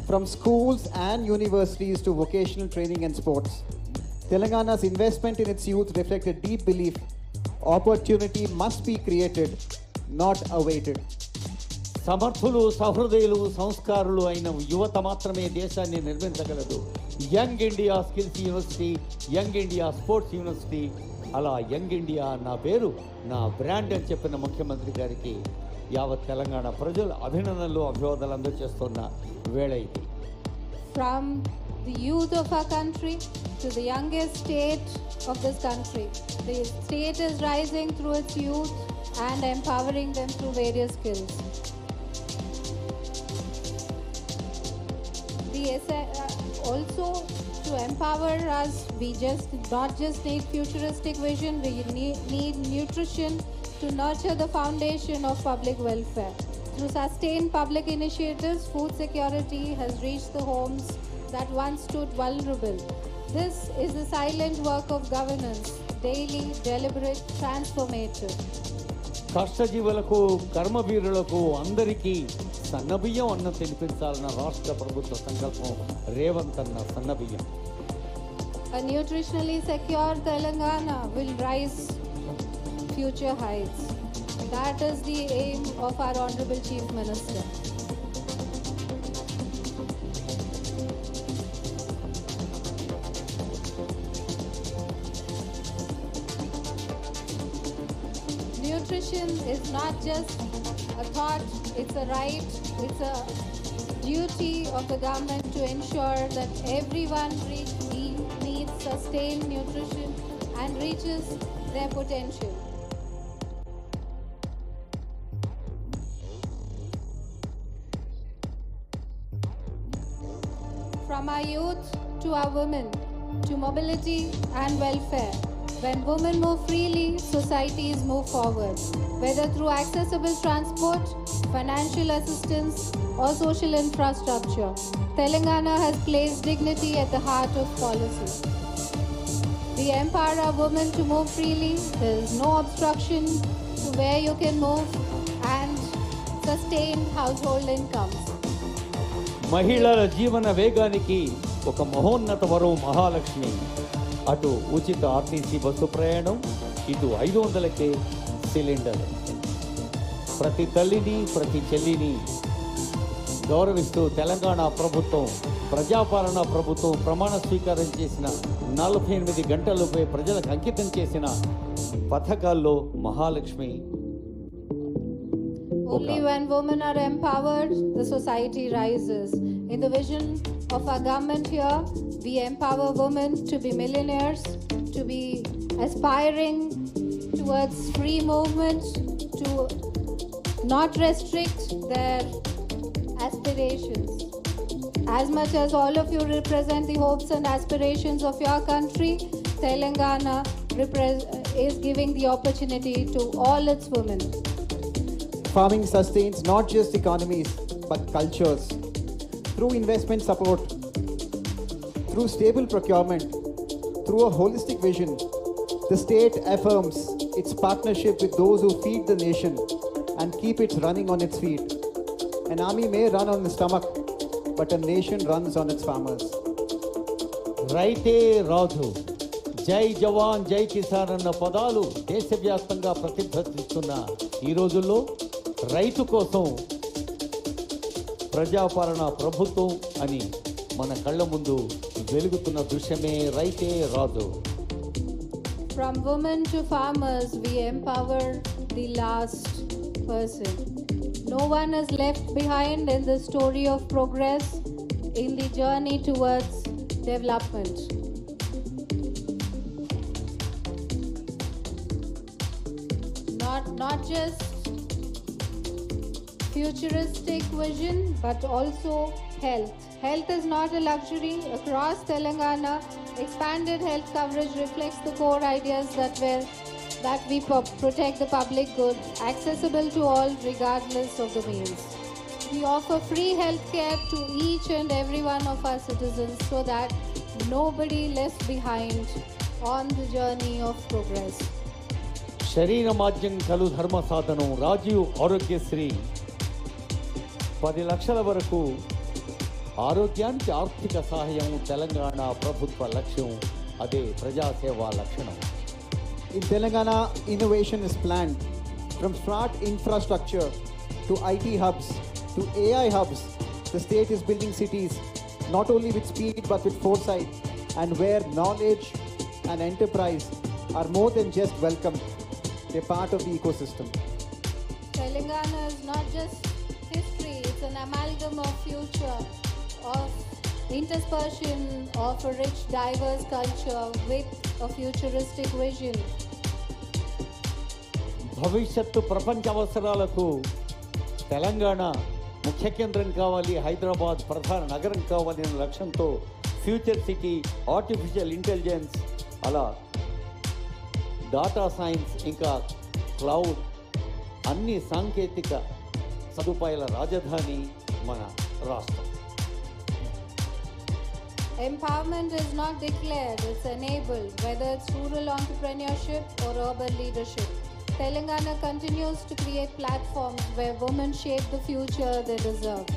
From schools and universities to vocational training and sports, Telangana's investment in its youth reflects a deep belief opportunity must be created, not awaited. సమర్థులు సహృదయులు సంస్కారులు అయిన యువత మాత్రమే దేశాన్ని నిర్మించగలదు. Young India skills university, young India sports university, అలా young India నా పేరు, నా బ్రాండ్ అని చెప్పిన ముఖ్యమంత్రి గారికి యావత్ తెలంగాణ ప్రజలు అభినందనలు అభివాదాలు అందజేస్తున్న వేళ ఇది. From the youth of our country to the youngest state of this country, the state is rising through its youth and empowering them through various skills. Also to empower us, we not just need futuristic vision, we need nutrition to nurture the foundation of public welfare. Through sustained public initiatives, food security has reached the homes that once stood vulnerable. This is the silent work of governance, daily, deliberate, transformative. కష్టజీవులకు, కర్మవీరులకు అందరికీ సన్నబియ్యం అన్నం తినిపించాలన్న రాష్ట్ర ప్రభుత్వ సంకల్పం రేవంత్ అన్న సన్నబియ్యం. A nutritionally secure Telangana will rise future heights. That is the aim of our Honorable Chief Minister. Nutrition is not just a thought, it's a right, it's a duty of the government to ensure that everyone needs sustained nutrition and reaches their potential. From our youth to our women, to mobility and welfare. When women move freely, societies move forward. Whether through accessible transport, financial assistance, or social infrastructure, Telangana has placed dignity at the heart of policy. We empower our women to move freely. There is no obstruction to where you can move and sustain household incomes. మహిళల జీవన వేగానికి ఒక మహోన్నత వరం మహాలక్ష్మి. అటు ఉచిత RTC bus ప్రయాణం, ఇటు 500కే సిలిండర్. ప్రతి తల్లిని, ప్రతి చెల్లిని గౌరవిస్తూ తెలంగాణ ప్రభుత్వం, ప్రజాపాలన ప్రభుత్వం ప్రమాణ స్వీకారం చేసిన 48 గంటలపై ప్రజలకు అంకితం చేసిన పథకాల్లో Mahalakshmi. Only when women are empowered, the society rises. In the vision of our government here, we empower women to be millionaires, to be aspiring towards free movement, to not restrict their aspirations. As much as all of you represent the hopes and aspirations of your country, Telangana is giving the opportunity to all its women. Farming sustains not just economies but cultures. Through investment support, through stable procurement, through a holistic vision, the state affirms its partnership with those who feed the nation and keep it running on its feet. An army may run on the stomach, but a nation runs on its farmers. రైతే రాజు, జై జవాన్ జై కిసాన్ అన్న పదాలు దేశవ్యాప్తంగా ప్రతిధ్వనిస్తున్న ఈ రోజుల్లో రైతు కోసం ప్రజాపాలన ప్రభుత్వం అని మన కళ్ళ ముందు వెలుగుతున్న దృశ్యమే రైతే రాజు. From women to farmers, we empower the last person. No one is left behind in the story of progress in the journey towards development. Not just futuristic vision, but also health. Health is not a luxury. Across Telangana, expanded health coverage reflects the core ideas that we protect the public good, accessible to all regardless of the means. We offer free health care to each and every one of our citizens so that nobody left behind on the journey of progress. శరీర మాధ్యం కలు ధర్మ సాధనం రాజీవ్ ఆరోగ్యశ్రీ 10 లక్షల వరకు ఆరోగ్యానికి ఆర్థిక సహాయం తెలంగాణ ప్రభుత్వ లక్ష్యం. అదే ప్రజాసేవా లక్షణం. In Telangana, innovation is planned. From smart infrastructure to IT hubs to AI hubs, the state is building cities not only with speed but with foresight, and where knowledge and enterprise are more than just welcome, they're part of the ecosystem. Telangana is not just history, it's an amalgam of future, of interspersion of a rich, diverse culture with a futuristic vision. భవిష్యత్తు ప్రపంచ అవసరాలకు తెలంగాణ ముఖ్య కేంద్రం కావాలి, హైదరాబాద్ ప్రధాన నగరం కావాలనే లక్ష్యంతో ఫ్యూచర్ సిటీ, ఆర్టిఫిషియల్ ఇంటెలిజెన్స్, అలా డాటా సైన్స్, ఇంకా క్లౌడ్, అన్ని సాంకేతిక సదుపాయాల రాజధాని మన రాష్ట్రం. Empowerment is not declared, it's enabled, whether it's rural entrepreneurship or urban leadership. Telangana continues to create platforms where women shape the future they deserve.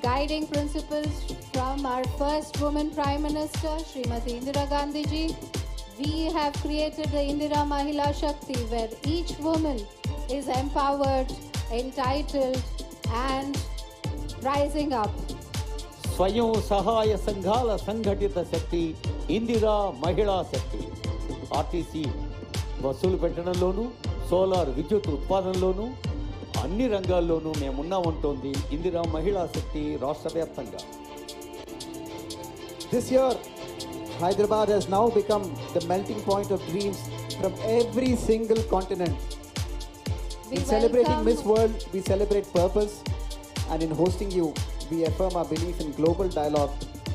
Guiding principles from our first woman Prime Minister, Srimati Indira Gandhi ji, we have created the Indira Mahila Shakti, where each woman is empowered, entitled, and rising up. స్వయం సహాయ సంఘాల సంఘటిత శక్తి ఇందిరా మహిళా శక్తి. RTC బస్సులు పెట్టడంలోనూ, solar విద్యుత్ ఉత్పాదనలోనూ, అన్ని రంగాల్లోనూ మేమున్నామంటోంది ఇందిరా మహిళా శక్తి రాష్ట్ర వ్యాప్తంగా. This year, Hyderabad has now become the melting point of dreams from every single continent. In celebrating Miss World, we celebrate purpose, and in hosting you, we affirm our belief in global dialogue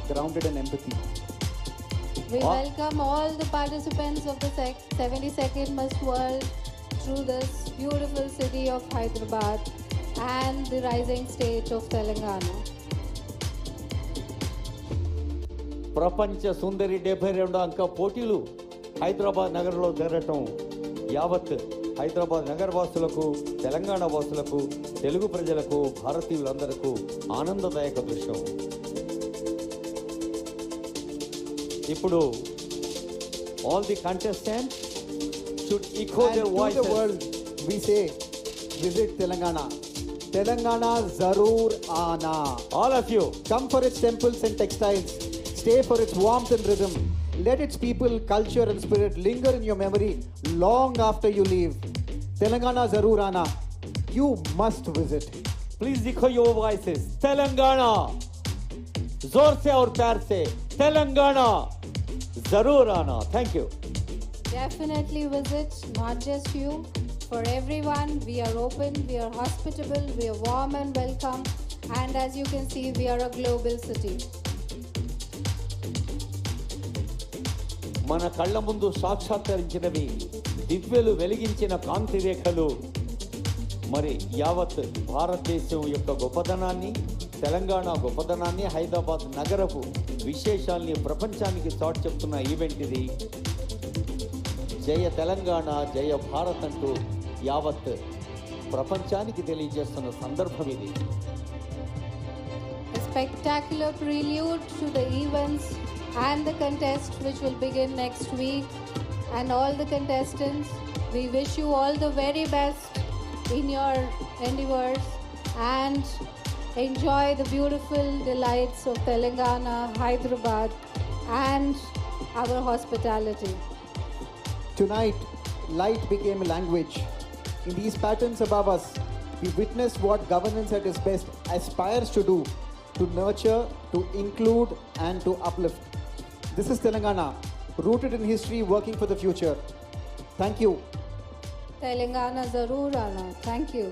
grounded in empathy. We welcome all the participants of the 72nd Miss World through this beautiful city of Hyderabad and the rising state of Telangana. ప్రపంచ సుందరి 72 అంక పోటీలు హైదరాబాద్ నగరంలో జరగటం యావత్ హైదరాబాద్ నగరవాసులకు, తెలంగాణ వాసులకు, తెలుగు ప్రజలకు, భారతీయులందరకు ఆనందదాయక దృశ్యం. ఇప్పుడు all the contestants should echo their And to voices. the world, we say, visit Telangana. Telangana Zaroor Aana. All of you. Come for its temples and textiles. Stay for its warmth and rhythm. Let its people, culture and spirit linger in your memory long after you leave. Telangana Zaroor Aana. You must visit. Please echo your voices. Telangana जोर से और प्यार से, तेलंगाना जरूर आना. Thank you. Definitely visit, not just you, for everyone. We are open, we are hospitable, we are warm and welcome, and as you can see, we are a global city. మన కళ్ళ ముందు సాక్షాత్కరించినవి దివ్యలు వెలిగించిన కాంతి రేఖలు మరి యావత్ భారతదేశం యొక్క గొప్పదనాన్ని, తెలంగాణ గొప్పదనాన్ని, హైదరాబాద్ నగరపు విశేషాల్ని ప్రపంచానికి చాటి చెప్తున్న ఈవెంట్ ఇది. జయ తెలంగాణ, జయ భారత్ అంటూ యావత్ ప్రపంచానికి తెలియజేస్తున్న సందర్భం ఇది. A spectacular prelude to the events and the contest which will begin next week, and all the contestants, we wish you all the very best in your endeavors and enjoy the beautiful delights of Telangana, Hyderabad and our hospitality. Tonight, light became a language. In these patterns above us, we witnessed what governance at its best aspires to do, to nurture, to include, and to uplift. This is Telangana, rooted in history, working for the future. Thank you. Telangana Zaroor Aana. Thank you.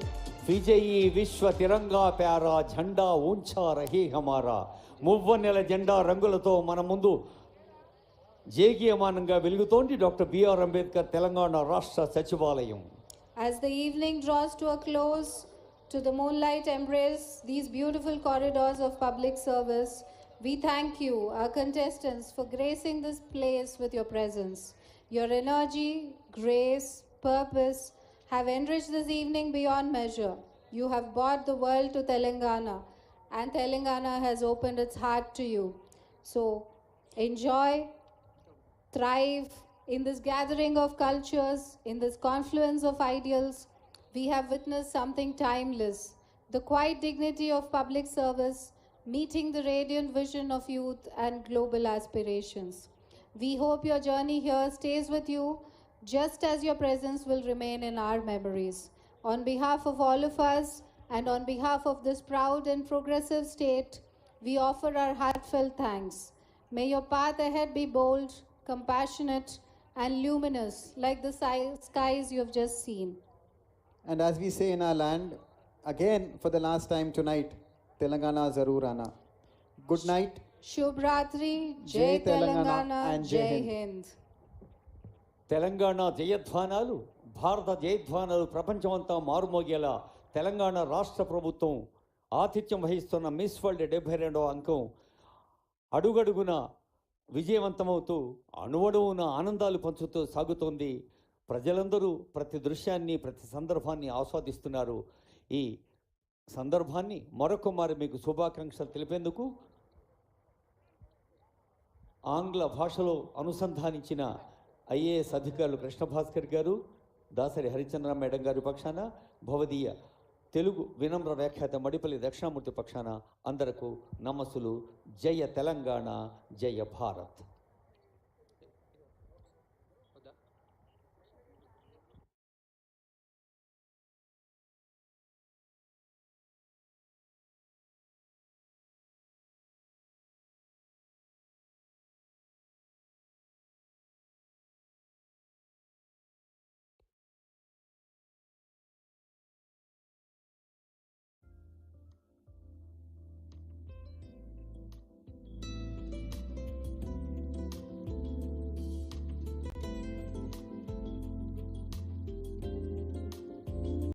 విజయీ విశ్వ తిరంగా para జెండా ఊంచా రహే హమారా. మువ్వన్నెల జెండా రంగులతో మన ముందు జేగీయమానంగా వెలుగుతోంది doctor BR Ambedkar Telangana రాష్ట్ర సచివాలయం. As the evening draws to a close, to the moonlight embrace these beautiful corridors of public service, we thank you, our contestants, for gracing this place with your presence. Your energy, grace, purpose have enriched this evening beyond measure. You have brought the world to Telangana, and Telangana has opened its heart to you. So enjoy, thrive in this gathering of cultures, in this confluence of ideals. We have witnessed something timeless, the quiet dignity of public service, meeting the radiant vision of youth and global aspirations. We hope your journey here stays with you, just as your presence will remain in our memories. On behalf of all of us, and on behalf of this proud and progressive state, we offer our heartfelt thanks. May your path ahead be bold, compassionate, and luminous like the skies you have just seen. And as we say in our land, again for the last time tonight, Telangana Zarur Aana. Good night. Shubh Ratri, Jai Jai Telangana Telangana, and Jai Jai Hind. Hind. Telangana జయధ్వానాలు, భారత జయధ్వానాలు ప్రపంచమంతా మారుమోగేలా తెలంగాణ రాష్ట్ర ప్రభుత్వం ఆతిథ్యం వహిస్తున్న miss world 72వ అంకం అడుగడుగున విజయవంతమవుతూ అణువణువున ఆనందాలు పంచుతూ సాగుతోంది. ప్రజలందరూ ప్రతి దృశ్యాన్ని, ప్రతి సందర్భాన్ని ఆస్వాదిస్తున్నారు. ఈ సందర్భాన్ని మరొకమారి మీకు శుభాకాంక్షలు తెలిపేందుకు ఆంగ్ల భాషలో అనుసంధానించిన ఐఏఎస్ అధికారులు కృష్ణభాస్కర్ గారు, దాసరి హరిచంద్ర మేడం గారి పక్షాన, భవదీయ తెలుగు వినమ్ర వ్యాఖ్యాత మడిపల్లి దక్షిణామూర్తి పక్షాన అందరకు నమస్సులు. జయ తెలంగాణ, జయ భారత్.